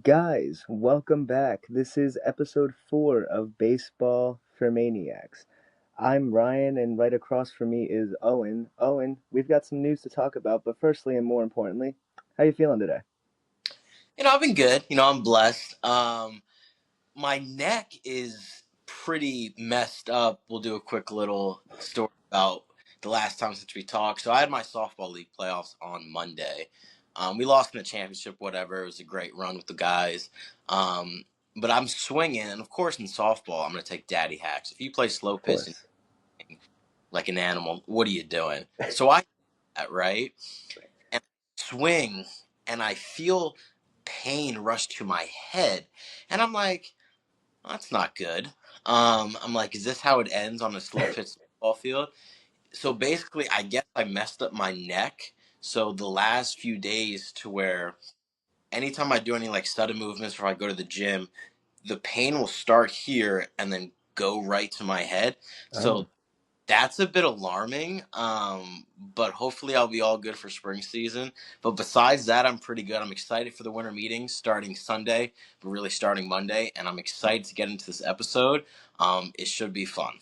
Guys, welcome back. This is episode 4 of Baseball for Maniacs. I'm Ryan, and right across from me is Owen. Owen, we've got some news to talk about, but firstly and more importantly, how you feeling today? I've been good. I'm blessed. My neck is pretty messed up. We'll do a quick little story about the last time since we talked. So I had my softball league playoffs on Monday. We lost in the championship, whatever. It was a great run with the guys. Um, but I'm swinging, and of course, in softball, I'm going to take daddy hacks. If you play slow Of pitch and course. like an animal, what are you doing? So I that right, and I swing, and I feel pain rush to my head, and I'm like, "Well, that's not good." I'm like, is this how it ends on a slow pitch ball field? So basically, I guess I messed up my neck. So the last few days, to where anytime I do any like sudden movements or I go to the gym, the pain will start here and then go right to my head. Oh. So that's a bit alarming, but hopefully I'll be all good for spring season. But besides that, I'm pretty good. I'm excited for the winter meetings starting Sunday, but really starting Monday, and I'm excited to get into this episode. It should be fun.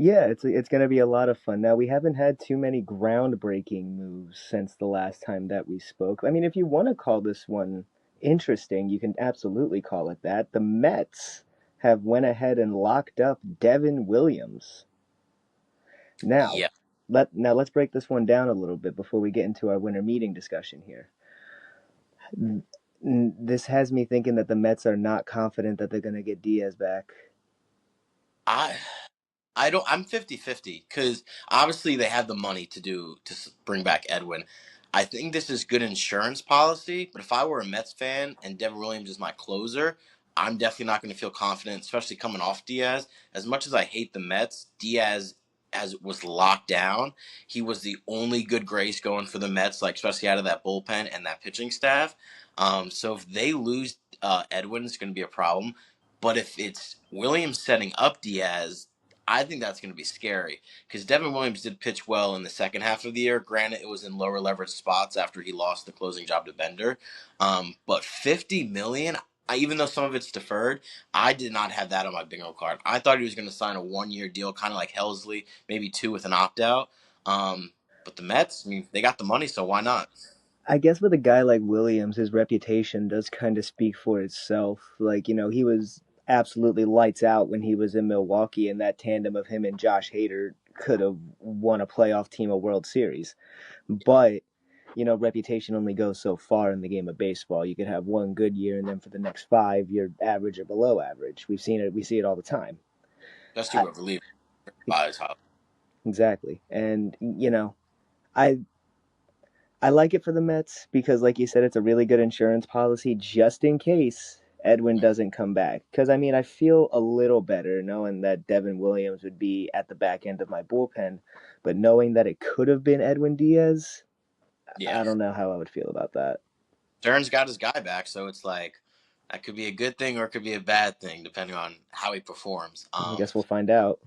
Yeah, it's going to be a lot of fun. Now, we haven't had too many groundbreaking moves since the last time that we spoke. I mean, if you want to call this one interesting, you can absolutely call it that. The Mets have went ahead and locked up Devin Williams. Now, Yeah, let's break this one down a little bit before we get into our winter meeting discussion here. This has me thinking that the Mets are not confident that they're going to get Diaz back. I I don't. I'm 50-50 because obviously they have the money to bring back Edwin. I think this is good insurance policy, but if I were a Mets fan and Devin Williams is my closer, I'm definitely not going to feel confident, especially coming off Diaz. As much as I hate the Mets, Diaz as was locked down. He was the only good grace going for the Mets, like especially out of that bullpen and that pitching staff. So if they lose Edwin, it's going to be a problem. But if it's Williams setting up Diaz, I think that's going to be scary because Devin Williams did pitch well in the second half of the year. Granted, it was in lower leverage spots after he lost the closing job to Bender. But 50 million, even though some of it's deferred, I did not have that on my bingo card. I thought he was going to sign a 1 year deal, kind of like Helsley, maybe two with an opt out. But the Mets, I mean, they got the money, so why not? I guess with a guy like Williams, his reputation does kind of speak for itself. Like, he was absolutely lights out when he was in Milwaukee, and that tandem of him and Josh Hader could have won a playoff team a World Series. But, reputation only goes so far in the game of baseball. You could have one good year, and then for the next five, you're average or below average. We see it all the time. Especially I, with reliever by his house. exactly. And, I I like it for the Mets because, like you said, it's a really good insurance policy just in case Edwin doesn't come back. Because, I mean, I feel a little better knowing that Devin Williams would be at the back end of my bullpen, but knowing that it could have been Edwin Diaz, Yeah. I don't know how I would feel about that. Stern's got his guy back, so it's like that could be a good thing or it could be a bad thing depending on how he performs. I guess we'll find out.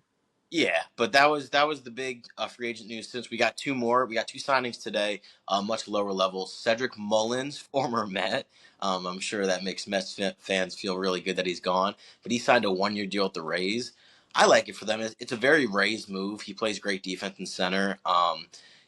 Yeah, but that was the big free agent news. Since we got two more, we got two signings today, much lower level. Cedric Mullins, former Met. I'm sure that makes Mets fans feel really good that he's gone, but he signed a 1 year deal with the Rays. I like it for them. It's a very Rays move. He plays great defense in center.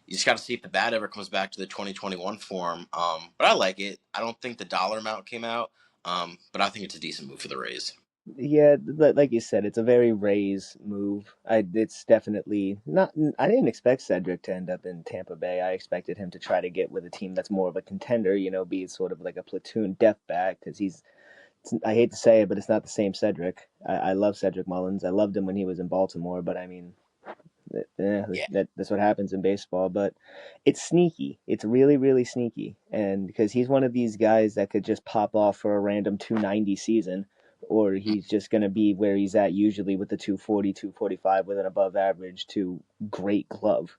You just got to see if the bat ever comes back to the 2021 form. But I like it. I don't think the dollar amount came out, but I think it's a decent move for the Rays. Yeah, like you said, it's a very Rays move. It's definitely not. I didn't expect Cedric to end up in Tampa Bay. I expected him to try to get with a team that's more of a contender. Be sort of like a platoon depth back because I hate to say it, but it's not the same Cedric. I love Cedric Mullins. I loved him when he was in Baltimore, but I mean, Yeah, that's what happens in baseball. But it's sneaky. It's really, really sneaky. And because he's one of these guys that could just pop off for a random 290 season, or he's just going to be where he's at usually with the 240, 245 with an above average to great glove.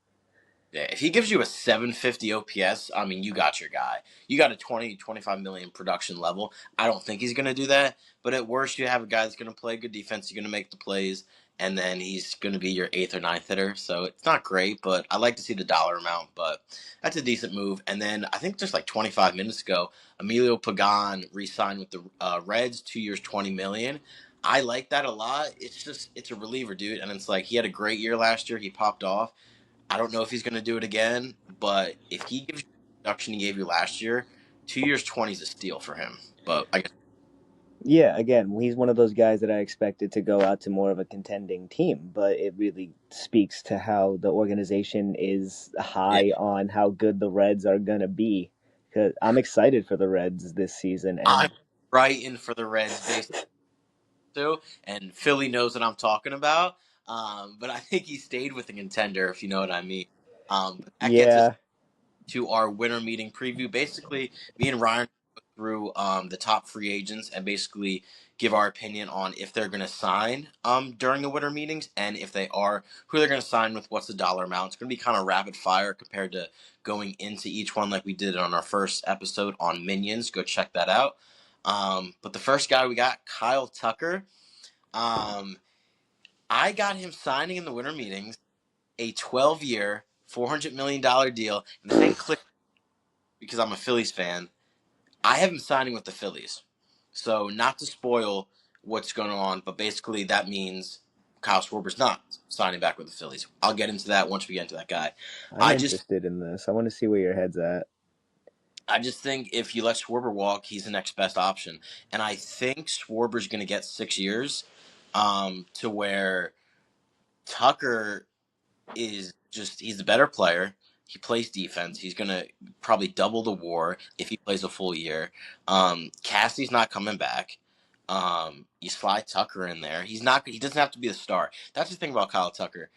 Yeah, if he gives you a 750 OPS, I mean, you got your guy. You got a 20-25 million production level. I don't think he's going to do that, but at worst, you have a guy that's going to play good defense. You're going to make the plays, and then he's going to be your eighth or ninth hitter. So it's not great, but I like to see the dollar amount. But that's a decent move. And then I think just like 25 minutes ago, Emilio Pagan re-signed with the Reds, 2 years, 20 million. I like that a lot. It's just it's a reliever, dude, and it's like he had a great year last year. He popped off. I don't know if he's going to do it again, but if he gives you the production he gave you last year, 2 years, 20 is a steal for him. But I guess Yeah, again, he's one of those guys that I expected to go out to more of a contending team, but it really speaks to how the organization is yeah, high on how good the Reds are going to be. Cause I'm excited for the Reds this season, I'm and right in for the Reds based too, and Philly knows what I'm talking about. But I think he stayed with a contender, if you know what I mean. But that gets us yeah, to our winter meeting preview. Basically, me and Ryan go through the top free agents and basically give our opinion on if they're going to sign during the winter meetings, and if they are, who they're going to sign with, what's the dollar amount. It's going to be kind of rapid fire compared to going into each one like we did on our first episode on Minions. Go check that out. But the first guy we got, Kyle Tucker. Um, I got him signing in the winter meetings a 12-year, $400 million deal, and this ain't click because I'm a Phillies fan. I have him signing with the Phillies. So not to spoil what's going on, but basically that means Kyle Schwarber's not signing back with the Phillies. I'll get into that once we get into that guy. I'm I just interested in this. I want to see where your head's at. I just think if you let Schwarber walk, he's the next best option. And I think Schwarber's going to get 6 years, to where Tucker is just he's the better player. He plays defense. He's gonna probably double the WAR if he plays a full year. Cassie's not coming back. You slide Tucker in there. He's not. He doesn't have to be the star. That's the thing about Kyle Tucker.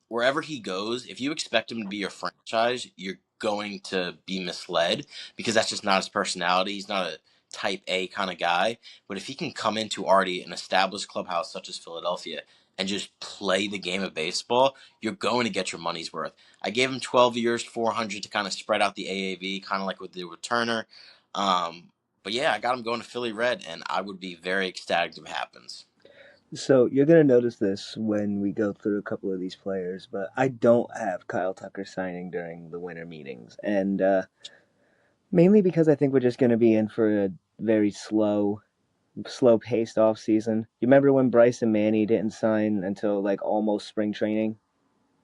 Wherever he goes, if you expect him to be your franchise, you're going to be misled because that's just not his personality. He's not a type A kind of guy. But if he can come into already an established clubhouse such as Philadelphia and just play the game of baseball, you're going to get your money's worth. I gave him 12 years, 400 to kind of spread out the AAV, kind of like what they did with Turner. But yeah, I got him going to Philly Red, and I would be very ecstatic if it happens. So you're going to notice this when we go through a couple of these players, but I don't have Kyle Tucker signing during the winter meetings, and mainly because I think we're just going to be in for a very slow paced off season. You remember when Bryce and Manny didn't sign until like almost spring training?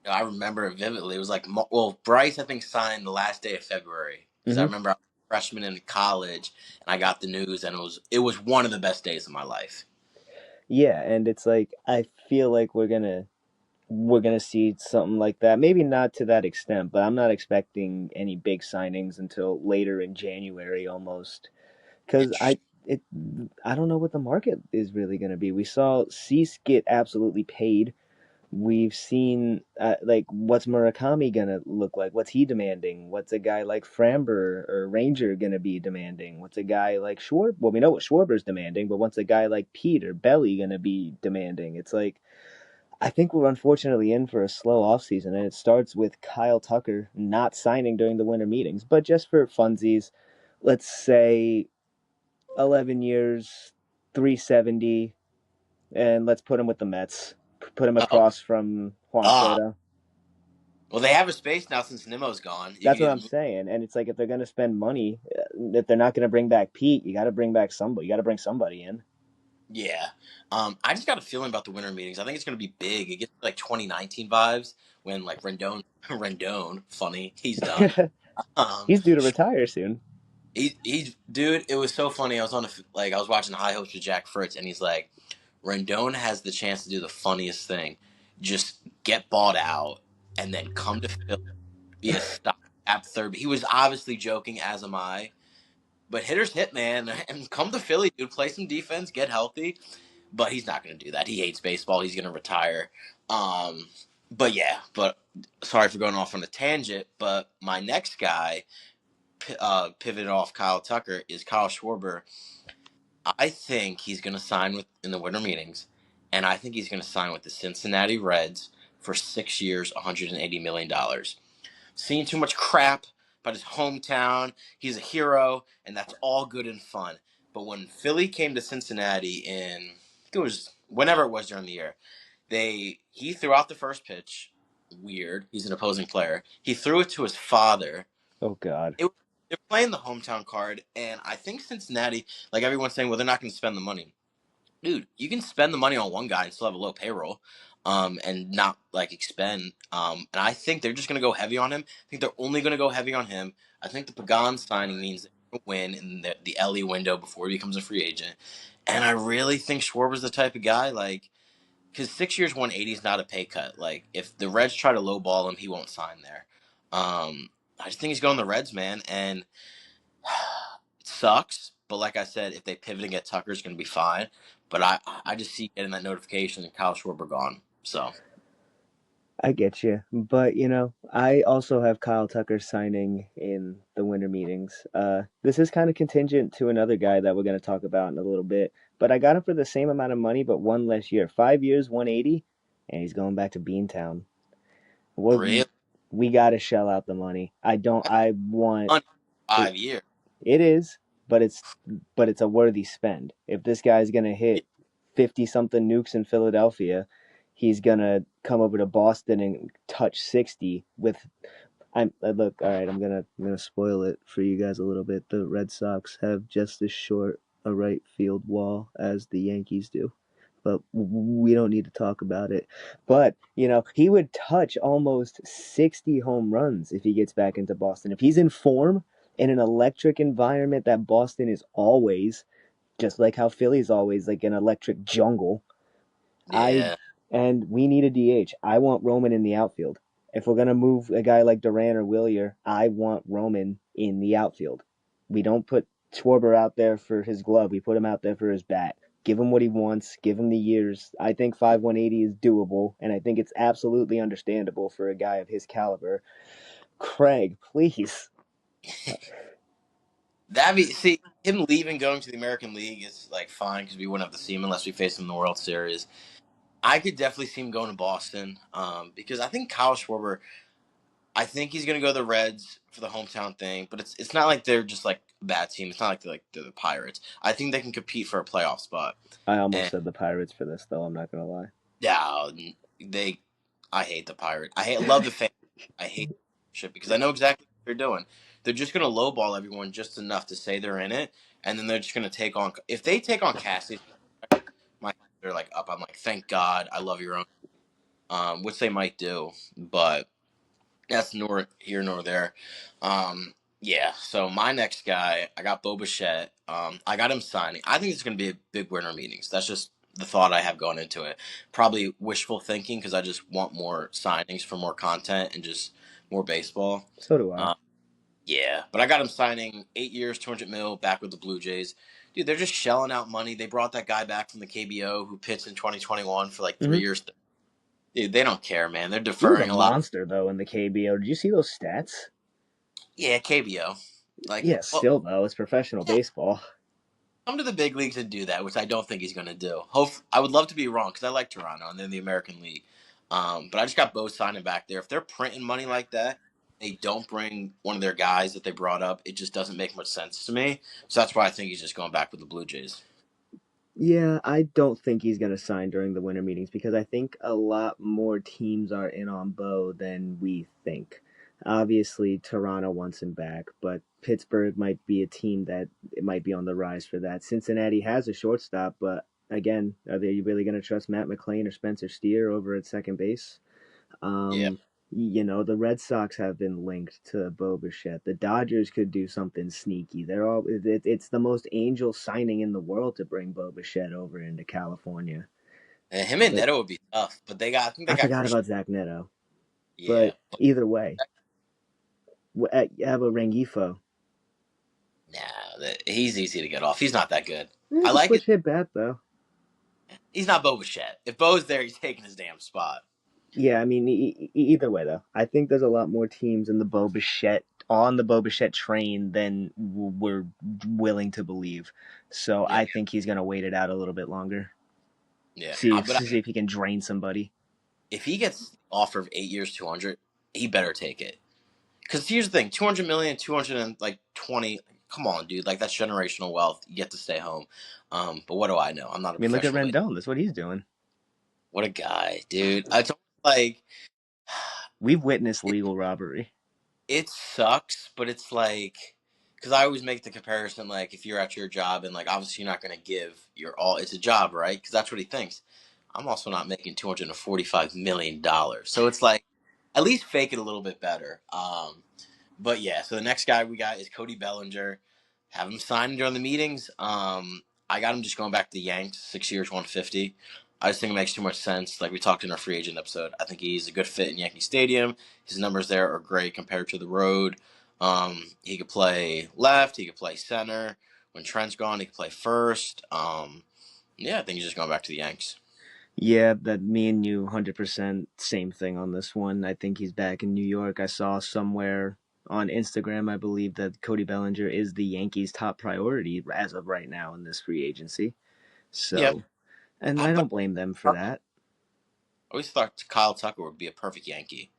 I remember it vividly. It was like, well, Bryce, I think, signed the last day of February because I Hmm. remember I was a freshman in college and I got the news, and it was one of the best days of my life. Yeah, and it's like I feel like we're gonna see something like that. Maybe not to that extent, but I'm not expecting any big signings until later in January almost. Because Interesting. it I don't know what the market is really going to be. We saw Cease get absolutely paid. We've seen like what's Murakami gonna look like? What's he demanding? What's a guy like Framber or Ranger gonna be demanding? What's a guy like Schwarber? Well, we know what Schwarber's demanding, but what's a guy like Pete or Belly gonna be demanding? It's like I think we're unfortunately in for a slow offseason, and it starts with Kyle Tucker not signing during the winter meetings. But just for funsies, let's say 11 years, 370, and let's put him with the Mets. Put him Oh, across from Juan ah, Soto. well, they have a space now since Nimmo's gone. You That's what I'm can, saying. And it's like if they're going to spend money, if they're not going to bring back Pete, you got to bring back somebody. You got to bring somebody in. yeah. I just got a feeling about the winter meetings. I think it's going to be big. It gets like 2019 vibes when like Rendon, Rendon, funny, he's done. Um, He's due to retire soon. dude, it was so funny. I was on I was watching High Hopes with Jack Fritz, and he's like, Rendon has the chance to do the funniest thing, just get bought out and then come to Philly, be a stop at third. He was obviously joking, as am I. But hitters hit, man, and come to Philly, dude. Play some defense, get healthy. But he's not going to do that. He hates baseball. He's going to retire. Um, but yeah, but sorry for going off on a tangent. But my next guy, pivoted off Kyle Tucker, is Kyle Schwarber. I think he's going to sign with in the winter meetings, and I think he's going to sign with the Cincinnati Reds for 6 years, $180 million. Seen too much crap about his hometown. He's a hero, and that's all good and fun. But when Philly came to Cincinnati in, I think it was whenever it was during the year, He threw out the first pitch. Weird. He's an opposing player. He threw it to his father. Oh God. It, they're playing the hometown card, and I think Cincinnati, like everyone's saying, well, they're not going to spend the money. Dude, you can spend the money on one guy and still have a low payroll, and not like expend. And I think they're just going to go heavy on him. I think they're only going to go heavy on him. I think the Pagan signing means they're going to win in the Ellie window before he becomes a free agent. And I really think Schwarber's the type of guy like because 6 years, 180 is not a pay cut. Like if the Reds try to lowball him, he won't sign there. I just think he's going the Reds, man, and it sucks. But like I said, if they pivot and get Tucker, it's going to be fine. But I just see getting that notification and Kyle Schwarber gone. So I get you, but I also have Kyle Tucker signing in the winter meetings. This is kind of contingent to another guy that we're going to talk about in a little bit, but I got him for the same amount of money, but one less year, 5 years, 180, and he's going back to Beantown. really, We got to shell out the money. I don't. I want under it. 5 years. It is, but it's a worthy spend. If this guy's going to hit 50 something nukes in Philadelphia, he's going to come over to Boston and touch 60 with look, all right, I'm gonna spoil it for you guys a little bit. The Red Sox have just as short a right field wall as the Yankees do. But we don't need to talk about it. But, he would touch almost 60 home runs if he gets back into Boston. If he's in form in an electric environment that Boston is always, just like how Philly's always like an electric jungle, I Yeah, and we need a DH. I want Roman in the outfield. If we're gonna move a guy like Duran or Willier, I want Roman in the outfield. We don't put Schwarber out there for his glove. We put him out there for his bat. Give him what he wants. Give him the years. I think 5/180 is doable, and I think it's absolutely understandable for a guy of his caliber. Craig, please. that be see him leaving, going to the American League is like fine because we wouldn't have to see him unless we face him in the World Series. I could definitely see him going to Boston, because I think Kyle Schwarber. I think he's gonna go to the Reds for the hometown thing, but it's not like they're just like a bad team. It's not like they're the Pirates. I think they can compete for a playoff spot. I almost And said the Pirates for this, though. I'm not gonna lie. yeah, they. I hate the Pirate. Love the fan. I hate shit because I know exactly what they're doing. They're just gonna lowball everyone just enough to say they're in it, and then they're just gonna take on. If they take on Cassie, my they're like up. I'm like, thank God, I love your own. Which they might do, but that's nor here nor there. Um, yeah. So my next guy, I got Bo Bichette. I got him signing. I think it's going to be a big winter meetings. That's just the thought I have going into it. Probably wishful thinking because I just want more signings for more content and just more baseball. So do I. Uh, yeah, but I got him signing 8 years, 200 mil back with the Blue Jays. Dude, they're just shelling out money. They brought that guy back from the KBO who pitched in 2021 for like Hmm. 3 years. Dude, they don't care, man. They're He was a deferring a lot. monster though in the KBO. Did you see those stats? Yeah, KBO. Like, Yeah, well, still though, it's professional yeah, baseball. come to the big leagues and do that, which I don't think he's going to do. I would love to be wrong because I like Toronto and they're in the American League. But I just got both signing back there. If they're printing money like that, they don't bring one of their guys that they brought up. It just doesn't make much sense to me. So that's why I think he's just going back with the Blue Jays. Yeah, I don't think he's going to sign during the winter meetings because I think a lot more teams are in on Bo than we think. Obviously, Toronto wants him back, but Pittsburgh might be a team that it might be on the rise for that. Cincinnati has a shortstop, but again, are they really going to trust Matt McClain or Spencer Steer over at second base? Yeah. Um, the Red Sox have been linked to Bo Bichette. The Dodgers could do something sneaky. It's the most angel signing in the world to bring Bo Bichette over into California. And him and But Neto would be tough, but I think they I got forgot Christian. about Zach Neto. Yeah. But either way, how about Rengifo? He's easy to get off. He's not that good. I He's a like it. switch hit bat though. He's not Bo Bichette. If Bo's there, he's taking his damn spot. Yeah, I mean, either way though, I think there's a lot more teams in the Bo Bichette on the Bo Bichette train than we're willing to believe. So Yeah. I think he's gonna wait it out a little bit longer. Yeah. But See if he can drain somebody. if he gets the offer of 8 years, 200, he better take it. Because here's the thing: 200 million, 200 and like 20. Come on, dude. Like that's generational wealth. You get to stay home. But what do I know? I'm not a I mean, look at professional. Rendon. That's what he's doing. What a guy, dude. It's almost like We've witnessed it, legal robbery. it sucks, but it's like because I always make the comparison like if you're at your job and like obviously you're not going to give your all. It's a job, right? Because that's what he thinks. I'm also not making $245 million, so it's like at least fake it a little bit better. But yeah, so the next guy we got is Cody Bellinger. Have him sign during the meetings. I got him just going back to the Yanks, 6 years, 150. I just think it makes too much sense. Like we talked in our free agent episode, I think he's a good fit in Yankee Stadium. His numbers there are great compared to the road. He could play left, he could play center. When Trent's gone, he could play first. Yeah, I think he's just going back to the Yanks. Yeah, that me and you 100% same thing on this one. I think he's back in New York. I saw somewhere on Instagram, I believe that Cody Bellinger is the Yankees' top priority as of right now in this free agency. Yeah, So, and how I about don't blame them for Tucker? that. I always thought Kyle Tucker would be a perfect Yankee.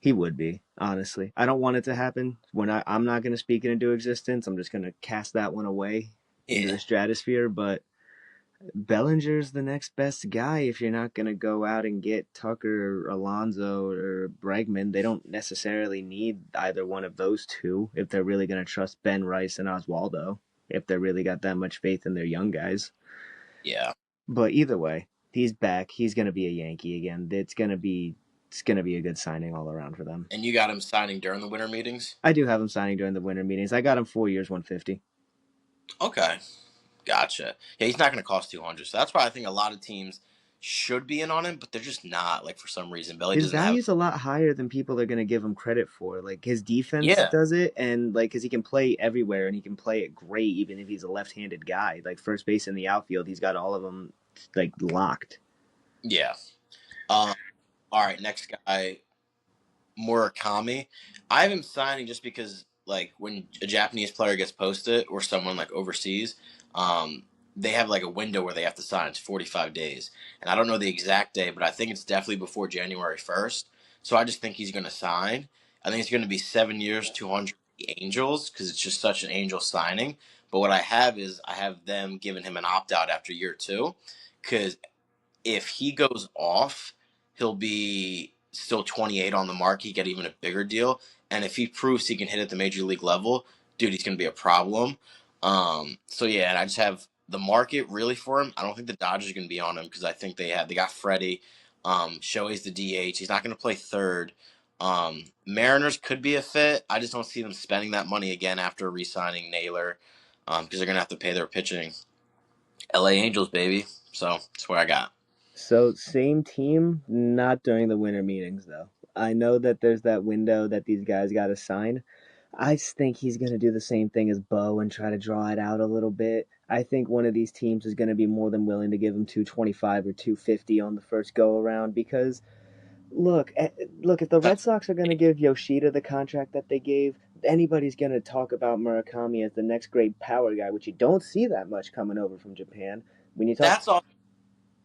He would be, honestly. I don't want it to happen. I'm not going to speak it into existence. I'm just going to cast that one away into Yeah, the stratosphere. But Bellinger's the next best guy if you're not going to go out and get Tucker or Alonso or Bregman. They don't necessarily need either one of those two if they're really going to trust Ben Rice and Oswaldo, if they really got that much faith in their young guys. yeah. But either way, he's back. He's going to be a Yankee again. It's going to be a good signing all around for them. And you got him signing during the winter meetings? I do have him signing during the winter meetings. I got him 4 years, 150. Okay, gotcha. Yeah, he's not going to cost 200, so that's why I think a lot of teams should be in on him, but they're just not. Like for some reason, Belly His doesn't have. value's a lot higher than people are going to give him credit for. Like his defense Yeah, does it, and like because he can play everywhere and he can play it great, even if he's a left-handed guy. Like first base in the outfield, he's got all of them like locked. yeah. Um, all right, next guy, Murakami. I have him signing just because, like, when a Japanese player gets posted or someone like overseas, um, they have like a window where they have to sign. It's 45 days, and I don't know the exact day, but I think it's definitely before January 1st. So I just think he's going to sign. I think it's going to be 7 years, 200 Angels because it's just such an Angel signing. But what I have is I have them giving him an opt out after year two because if he goes off, he'll be still 28 on the mark. He get even a bigger deal. And if he proves he can hit at the major league level, dude, he's going to be a problem. So yeah, and I just have the market really for him. I don't think the Dodgers are going to be on him because I think they got Freddie. Shohei's the DH. He's not going to play third. Mariners could be a fit. I just don't see them spending that money again after re-signing Naylor because they're going to have to pay their pitching. LA Angels, baby. So that's what I got. So same team, not during the winter meetings though. I know that there's that window that these guys got to sign. I just think he's going to do the same thing as Bo and try to draw it out a little bit. I think one of these teams is going to be more than willing to give him 225 or 250 on the first go around because look, if the Red Sox are going to give Yoshida the contract that they gave, anybody's going to talk about Murakami as the next great power guy, which you don't see that much coming over from Japan. When you talk That's all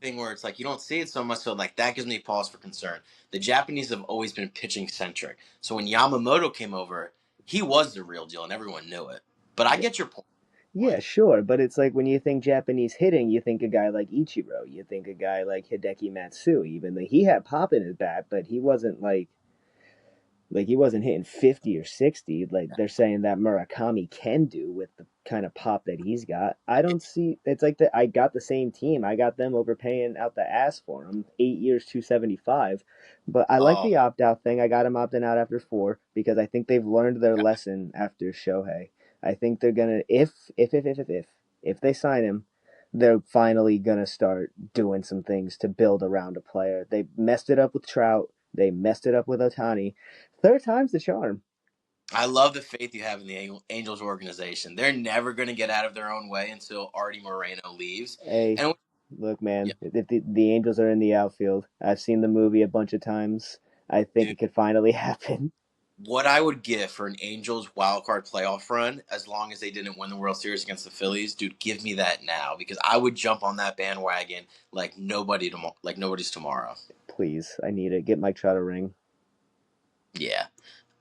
thing where it's like you don't see it so much, so like that gives me pause for concern. The Japanese have always been pitching centric, so when Yamamoto came over, he was the real deal, and everyone knew it. But I get your Yeah, point. sure, but it's like when you think Japanese hitting, you think a guy like Ichiro, you think a guy like Hideki Matsui, even though he had pop in his bat, but he wasn't like he wasn't hitting 50 or 60 like they're saying that Murakami can do with the kind of pop that he's got. I don't see it's like that I got the same team. I got them overpaying out the ass for him. 8 years 275. But I like Oh, the opt-out thing. I got him opting out after 4 because I think they've learned their okay. lesson after Shohei. I think they're going to if they sign him, they're finally going to start doing some things to build around a player. They messed it up with Trout. They messed it up with Otani. Third time's the charm. I love the faith you have in the Angels organization. They're never going to get out of their own way until Artie Moreno leaves. Hey, And look, yeah, man, if the Angels are in the outfield, I've seen the movie a bunch of times. I think dude, it could finally happen. what I would give for an Angels wild card playoff run, as long as they didn't win the World Series against the Phillies, dude, give me that now because I would jump on that bandwagon like nobody's tomorrow. Please, I need it. Get Mike Trout a ring. Yeah.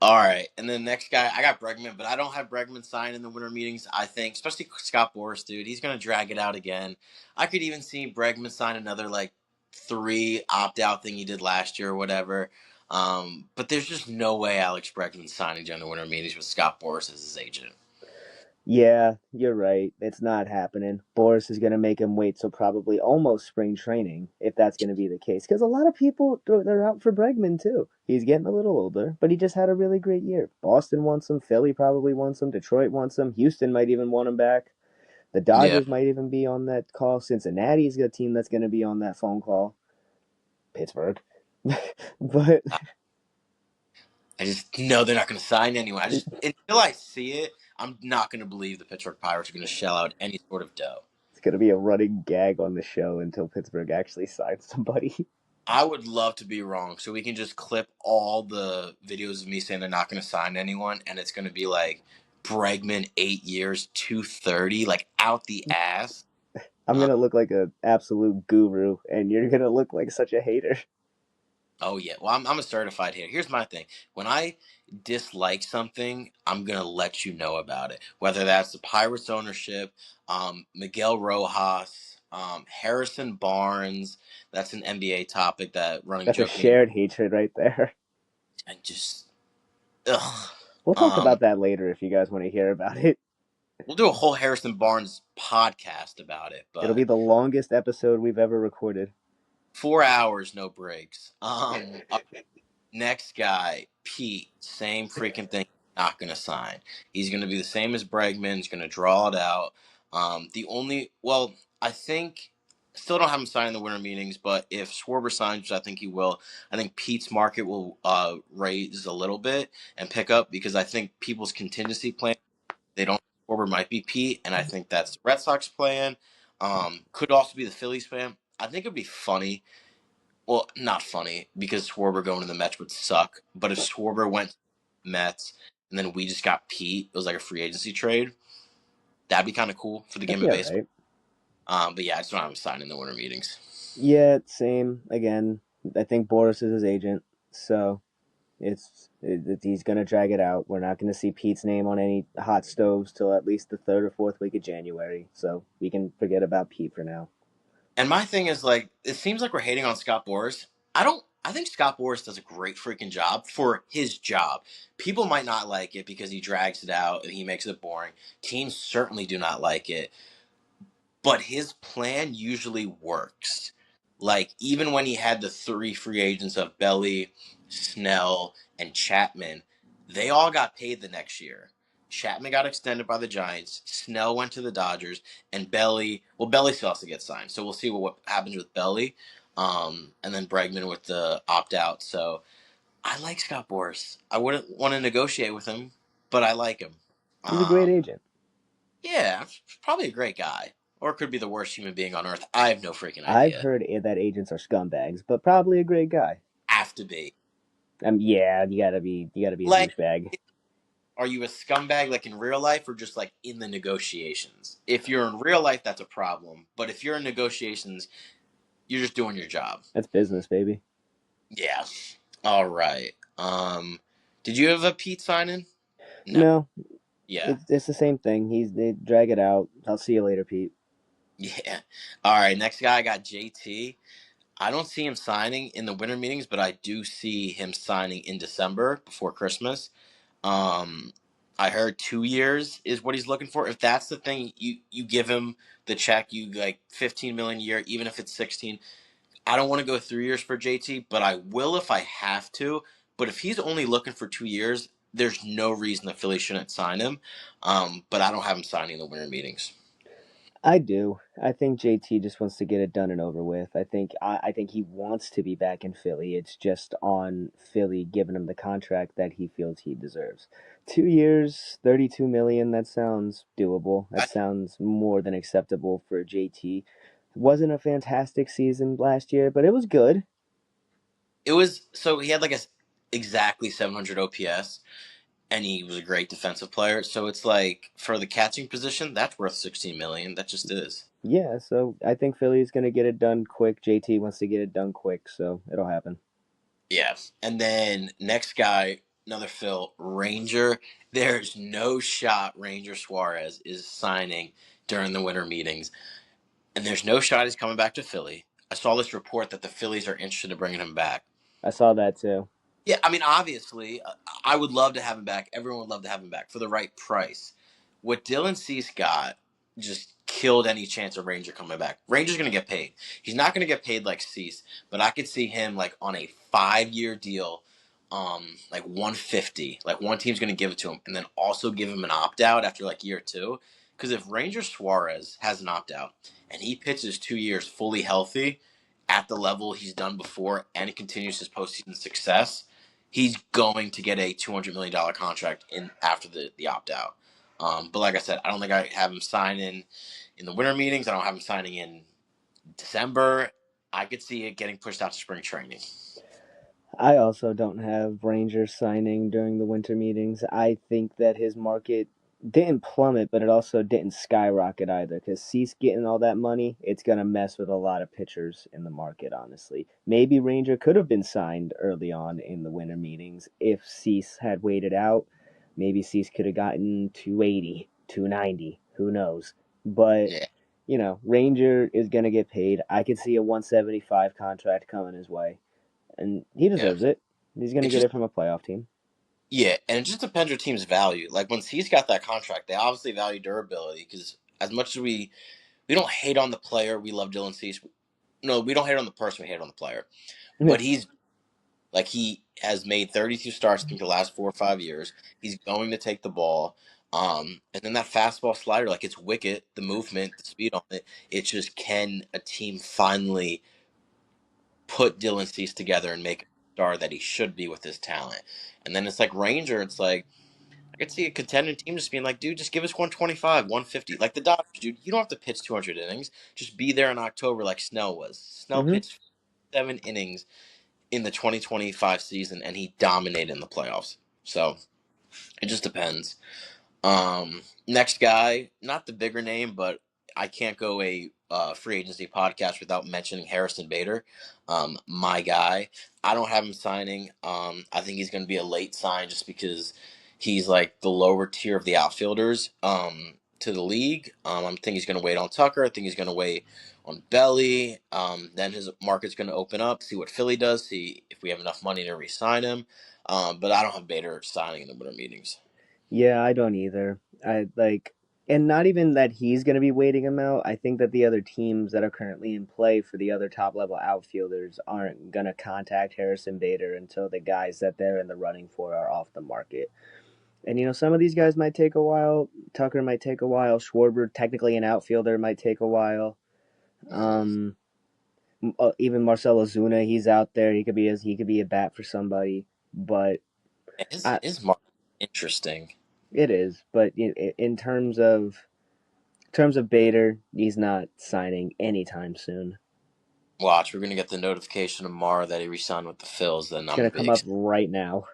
All right, and then next guy, I got Bregman, but I don't have Bregman signed in the winter meetings. I think, especially Scott Boras, dude, he's gonna drag it out again. I could even see Bregman sign another like 3 opt out thing he did last year or whatever. But there's just no way Alex Bregman's signing during the winter meetings with Scott Boras as his agent. Yeah, you're right. It's not happening. Boris is going to make him wait till probably almost spring training if that's going to be the case. Because a lot of people they're out for Bregman too. He's getting a little older, but he just had a really great year. Boston wants him. Philly probably wants him. Detroit wants him. Houston might even want him back. The Yeah, Dodgers might even be on that call. Cincinnati's a team that's going to be on that phone call. Pittsburgh, but I just know they're not going to sign anyone. I just until I see it, I'm not going to believe the Pittsburgh Pirates are going to shell out any sort of dough. it's going to be a running gag on the show until Pittsburgh actually signs somebody. I would love to be wrong, so we can just clip all the videos of me saying they're not going to sign anyone, and it's going to be like Bregman 8 years, 230, like out the ass. I'm Uh, gonna look like an absolute guru, and you're gonna look like such a hater. oh yeah, well I'm a certified hater. Here's my thing: when I dislike something, I'm gonna let you know about it. Whether that's the Pirates ownership, Miguel Rojas, Harrison Barnes. That's an NBA topic that running That's a joke me shared hatred right there. and just ugh. We'll talk Um, about that later if you guys want to hear about it. We'll do a whole Harrison Barnes podcast about it, It'll be but the longest episode we've ever recorded. 4 hours, no breaks. Next guy, Pete, same freaking thing. Not gonna sign. He's gonna be the same as Bregman. He's gonna draw it out. I think still don't have him sign in the winter meetings, but if Schwarber signs, which I think he will, I think Pete's market will raise a little bit and pick up because I think people's contingency plan they don't. Schwarber might be Pete, and I think that's the Red Sox plan. Could also be the Phillies plan. I think it'd be funny. Well, not funny because Schwarber going to the Mets would suck. But if Schwarber went to the Mets and then we just got Pete, it was like a free agency trade. That'd be kind of cool for the That'd game be of all baseball. right. But yeah, I just don't have him sign in the winter meetings. Yeah, same again. I think Boris is his agent, so he's gonna drag it out. We're not gonna see Pete's name on any hot stoves till at least the third or fourth week of January. So we can forget about Pete for now. And my thing is like, it seems like we're hating on Scott Boras. I don't. I think Scott Boras does a great freaking job for his job. People might not like it because he drags it out and he makes it boring. Teams certainly do not like it, but his plan usually works. Like even when he had the 3 free agents of Belly, Snell, and Chapman, they all got paid the next year. Chapman got extended by the Giants. Snell went to the Dodgers, and Belly still has to get signed. So we'll see what happens with Belly, and then Bregman with the opt out. So I like Scott Boras. I wouldn't want to negotiate with him, but I like him. He's a great Um, agent. yeah, probably a great guy. Or could be the worst human being on earth. I have no freaking I've idea. heard that agents are scumbags, but probably a great guy. Have to be. Yeah, you gotta be a Like, douchebag. are you a scumbag like in real life or just like in the negotiations? If you're in real life, that's a problem. But if you're in negotiations, you're just doing your job. That's business, baby. Yeah. All right. Did you have a Pete signing? No. No, Yeah. it's the same thing. They drag it out. I'll see you later, Pete. Yeah. All right. Next guy I got JT. I don't see him signing in the winter meetings, but I do see him signing in December before Christmas. Um, I heard 2 years is what he's looking for. If that's the thing, you give him the check, you like 15 million a year, even if it's 16. I don't want to go 3 years for JT, but I will if I have to. But if he's only looking for 2 years, there's no reason the Phillies shouldn't sign him. But I don't have him signing the winter meetings. I do. I think JT just wants to get it done and over with. I think he wants to be back in Philly. It's just on Philly giving him the contract that he feels he deserves. 2 years, 32 million. That sounds doable. That sounds more than acceptable for JT. Wasn't a fantastic season last year, but it was good. It was so he had like a exactly 700 OPS, and he was a great defensive player. So it's like for the catching position, that's worth 16 million. That just is. Yeah, so I think Philly's gonna get it done quick. JT wants to get it done quick, so it'll happen. Yeah. And then next guy, another Phil Ranger. There's no shot Ranger Suarez is signing during the winter meetings, and there's no shot he's coming back to Philly. I saw this report that the Phillies are interested in bringing him back. I saw that too. Yeah, I mean, obviously, I would love to have him back. Everyone would love to have him back for the right price. What Dylan Cease got just killed any chance of Ranger coming back. Ranger's going to get paid. He's not going to get paid like Cease, but I could see him like on a 5 year deal, like 150. Like one team's going to give it to him, and then also give him an opt out after like year two. Because if Ranger Suarez has an opt out and he pitches 2 years fully healthy at the level he's done before, and he continues his postseason success, he's going to get a $200 million contract in after the opt out. But like I said, I don't think I have him sign in the winter meetings. I don't have him signing in December. I could see it getting pushed out to spring training. I also don't have Rangers signing during the winter meetings. I think that his market didn't plummet, but it also didn't skyrocket either. Because Cease getting all that money, it's gonna mess with a lot of pitchers in the market. Honestly, maybe Ranger could have been signed early on in the winter meetings if Cease had waited out. Maybe Cease could have gotten 280, 290. Who knows? But Yeah, Ranger is gonna get paid. I could see a 175 contract coming his way, and he yeah. deserves it. He's going It to get just it from a playoff team. yeah, and it just depends your team's value. Like when C's got that contract, they obviously value durability because as much as we don't hate on the player, we love Dylan Cease. No, we don't hate on the person, we hate on the player. But he's like he has made 32 starts, I think, the last 4 or 5 years. He's going to take the ball. And then that fastball slider, like it's wicked, the movement, the speed on it. It's just can a team finally put Dylan Cease together and make a star that he should be with his talent? And then it's like Ranger, it's like I could see a contending team just being like, dude, just give us 125, 150. Like the Dodgers, dude, you don't have to pitch 200 innings. Just be there in October like Snell was. Snell Mm-hmm. pitched 7 innings in the 2025 season, and he dominated in the playoffs. So it just depends. Next guy, not the bigger name, but I can't go a free agency podcast without mentioning Harrison Bader. My guy. I don't have him signing. I think he's going to be a late sign just because he's like the lower tier of the outfielders to the league. I think he's going to wait on Tucker. I think he's going to wait on Belly. Then his market's going to open up, see what Philly does, see if we have enough money to re-sign him. But I don't have Bader signing in the winter meetings. Yeah, I don't either. I like, and not even that he's going to be waiting him out. I think that the other teams that are currently in play for the other top level outfielders aren't going to contact Harrison Bader until the guys that they're in the running for are off the market. And some of these guys might take a while. Tucker might take a while. Schwarber, technically an outfielder, might take a while. Mhm. Um, even Marcelo Zuna, he's out there. He could be a bat for somebody, but His I, his mark interesting. it is. But in terms of Bader, he's not signing anytime soon. Watch, we're gonna get the notification tomorrow that he resigned with the Phils. Then It's I'm gonna gonna be come up right now.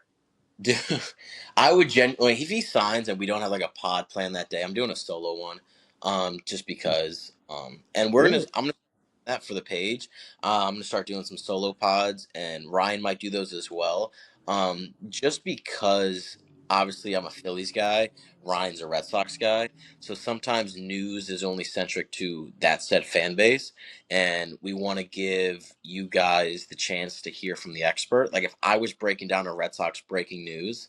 Dude, I would genuinely if he signs and we don't have like a pod plan that day. I'm doing a solo one, just because. And Do it. I'm gonna that for the page. I'm gonna start doing some solo pods, and Ryan might do those as well. Just because obviously I'm a Phillies guy, Ryan's a Red Sox guy, so sometimes news is only centric to that said fan base, and we want to give you guys the chance to hear from the expert. Like if I was breaking down a Red Sox breaking news,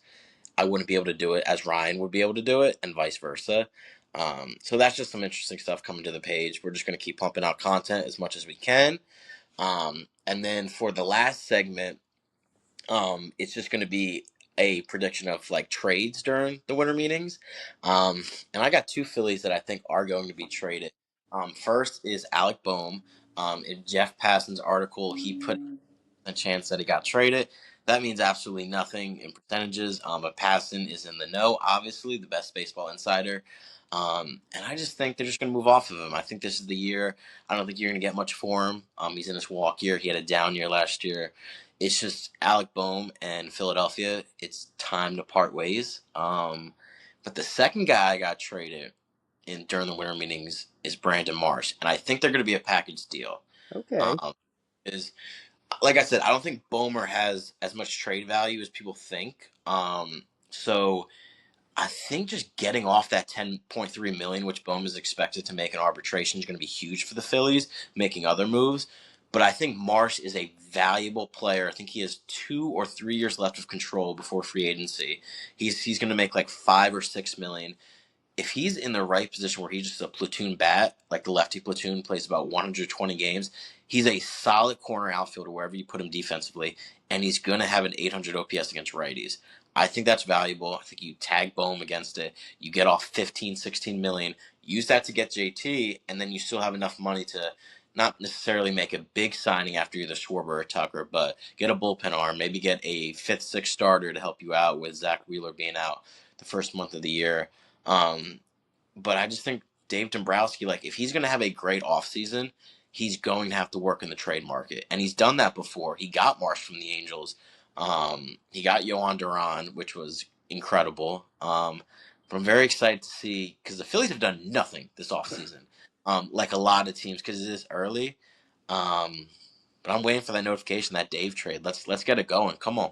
I wouldn't be able to do it as Ryan would be able to do it, and vice versa. So that's just some interesting stuff coming to the page. We're just going to keep pumping out content as much as we can. And then for the last segment, it's just going to be a prediction of like trades during the winter meetings. And I got two Phillies that I think are going to be traded. First is Alec Boehm. In Jeff Passan's article, he put a chance that he got traded. That means absolutely nothing in percentages. But Passan is in the know, obviously, the best baseball insider. And I just think they're just going to move off of him. I think this is the year. I don't think you're going to get much for him. He's in his walk year. He had a down year last year. It's just Alec Boehm and Philadelphia. It's time to part ways. But the second guy I got traded in during the winter meetings is Brandon Marsh, and I think they're going to be a package deal. Okay. Um, is like I said, I don't think Bomer has as much trade value as people think. So I think just getting off that 10.3 million, which Bohm is expected to make in arbitration, is going to be huge for the Phillies, making other moves. But I think Marsh is a valuable player. I think he has 2 or 3 years left of control before free agency. He's going to make like 5 or 6 million. If he's in the right position where he's just a platoon bat, like the lefty platoon plays about 120 games, he's a solid corner outfielder wherever you put him defensively, and he's going to have an 800 OPS against righties. I think that's valuable. I think you tag Bohm against it. You get off 15, 16 million. Use that to get JT, and then you still have enough money to not necessarily make a big signing after either Schwarber or Tucker, but get a bullpen arm, maybe get a fifth, sixth starter to help you out with Zach Wheeler being out the first month of the year. Um, but I just think Dave Dombrowski, like if he's going to have a great offseason, he's going to have to work in the trade market. And he's done that before. He got Marsh from the Angels. He got Yohan Duran, which was incredible. But I'm very excited to see because the Phillies have done nothing this offseason, like a lot of teams because it is early. Um, but I'm waiting for that notification, that Dave trade. Let's get it going. Come on.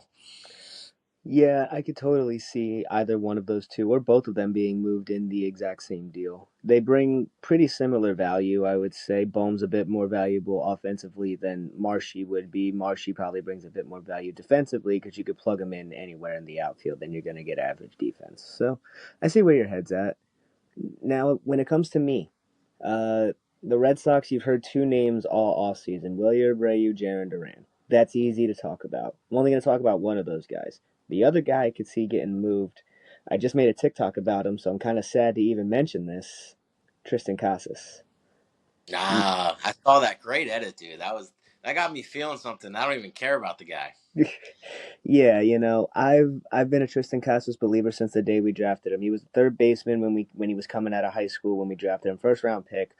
Yeah, I could totally see either one of those two or both of them being moved in the exact same deal. They bring pretty similar value, I would say. Bohm's a bit more valuable offensively than Marshy would be. Marshy probably brings a bit more value defensively because you could plug him in anywhere in the outfield and you're going to get average defense. So I see where your head's at. Now, when it comes to me, uh, the Red Sox, you've heard two names all off season: Wilyer Abreu, Jaron Duran. That's easy to talk about. I'm only going to talk about one of those guys. The other guy I could see getting moved. I just made a TikTok about him, so I'm kind of sad to even mention this. Tristan Casas. Nah, I saw that great edit, dude. That got me feeling something. I don't even care about the guy. Yeah, I've been a Tristan Casas believer since the day we drafted him. He was the third baseman when he was coming out of high school when we drafted him, first round pick.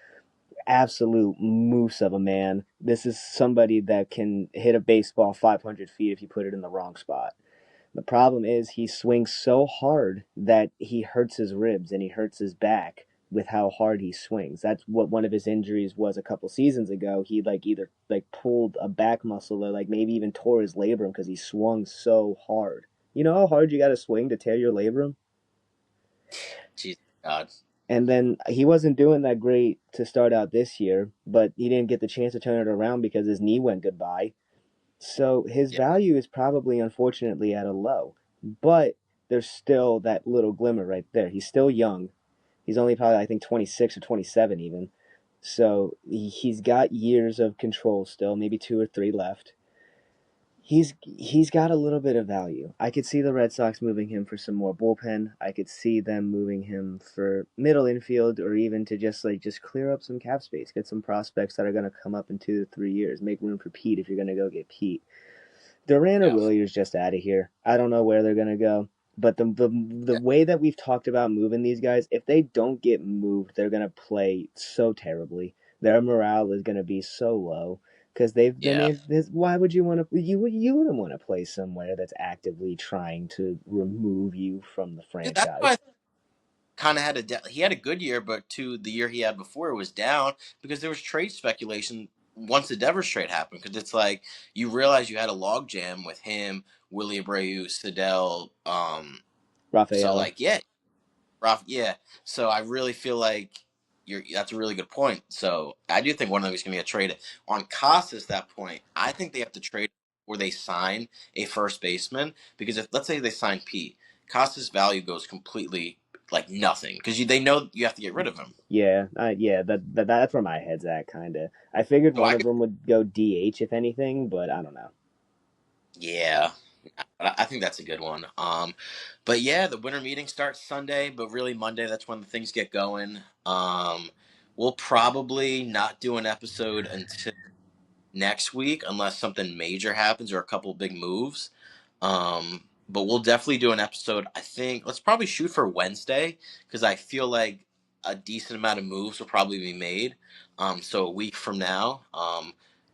Absolute moose of a man. This is somebody that can hit a baseball 500 feet if you put it in the wrong spot. The problem is he swings so hard that he hurts his ribs and he hurts his back with how hard he swings. That's what one of his injuries was a couple seasons ago. He like either like pulled a back muscle or like maybe even tore his labrum because he swung so hard. You know how hard you got to swing to tear your labrum? Jesus God. And then he wasn't doing that great to start out this year, but he didn't get the chance to turn it around because his knee went goodbye. So his Yeah, value is probably, unfortunately, at a low. But there's still that little glimmer right there. He's still young. He's only probably, I think, 26 or 27 even. So he's got years of control still, maybe two or three left. He's got a little bit of value. I could see the Red Sox moving him for some more bullpen. I could see them moving him for middle infield or even to just clear up some cap space, get some prospects that are going to come up in 2 to 3 years, make room for Pete if you're going to go get Pete. Durant or yeah, Williers just out of here. I don't know where they're gonna go. But the yeah, way that we've talked about moving these guys, if they don't get moved, they're gonna play so terribly. Their morale is gonna be so low because they've been yeah. in this. Why would you want to? You wouldn't want to play somewhere that's actively trying to remove you from the Dude, that's why I franchise. kind of had he had a good year, but the year he had before it was down because there was trade speculation once the Devers trade happened. Because it's like you realize you had a logjam with him, Willie Abreu, Sidell. So Rafael, like yeah, Ralph, yeah. So I really feel like that's a really good point. So I do think one of them is going to get traded. On Casas, that point, I think they have to trade where they sign a first baseman because if let's say they sign Pete, Casas' value goes completely like nothing because they know you have to get rid of him. yeah, yeah, that's where my head's at, kind of. I figured So one I of could, them would go DH if anything, but I don't know. yeah, I think that's a good one. But yeah, the winter meeting starts Sunday, but really Monday, that's when the things get going. We'll probably not do an episode until next week unless something major happens or a couple big moves. But we'll definitely do an episode. I think let's probably shoot for Wednesday because I feel like a decent amount of moves will probably be made. So a week from now.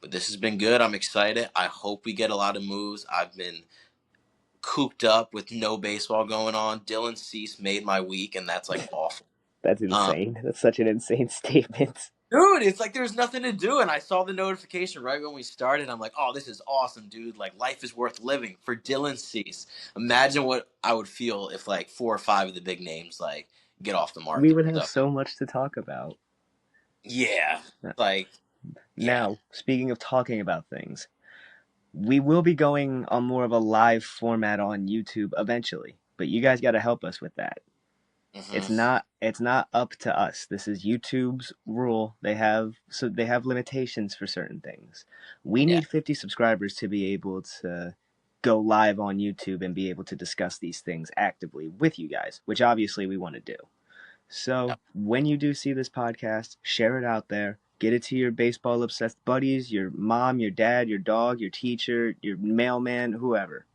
But this has been good. I'm excited. I hope we get a lot of moves. I've been cooped up with no baseball going on. Dylan Cease made my week, and that's like awful. That's Um, insane. That's such an insane statement. Dude, it's like there's nothing to do. And I saw the notification right when we started. I'm like, oh, this is awesome, dude. Like, life is worth living for Dylan Cease. Imagine what I would feel if, like, 4 or 5 of the big names, like, get off the We market. would have So, so much to talk about. yeah. Like, Yeah. Now, speaking of talking about things, we will be going on more of a live format on YouTube eventually, but you guys got to help us with that. Hmm. It's not up to us. This is YouTube's rule. They have limitations for certain things. We Yeah. need 50 subscribers to be able to go live on YouTube and be able to discuss these things actively with you guys, which obviously we want to do. So Yep. when you do see this podcast, share it out there. Get it to your baseball obsessed buddies, your mom, your dad, your dog, your teacher, your mailman, whoever.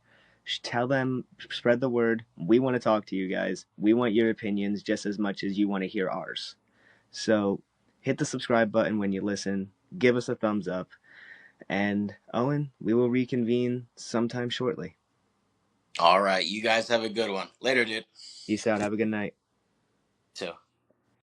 Tell them, spread the word. We want to talk to you guys. We want your opinions just as much as you want to hear ours. So hit the subscribe button when you listen. Give us a thumbs up. And Owen, we will reconvene sometime shortly. All right. You guys have a good one. Later, dude. Peace out. Have a good night. Too.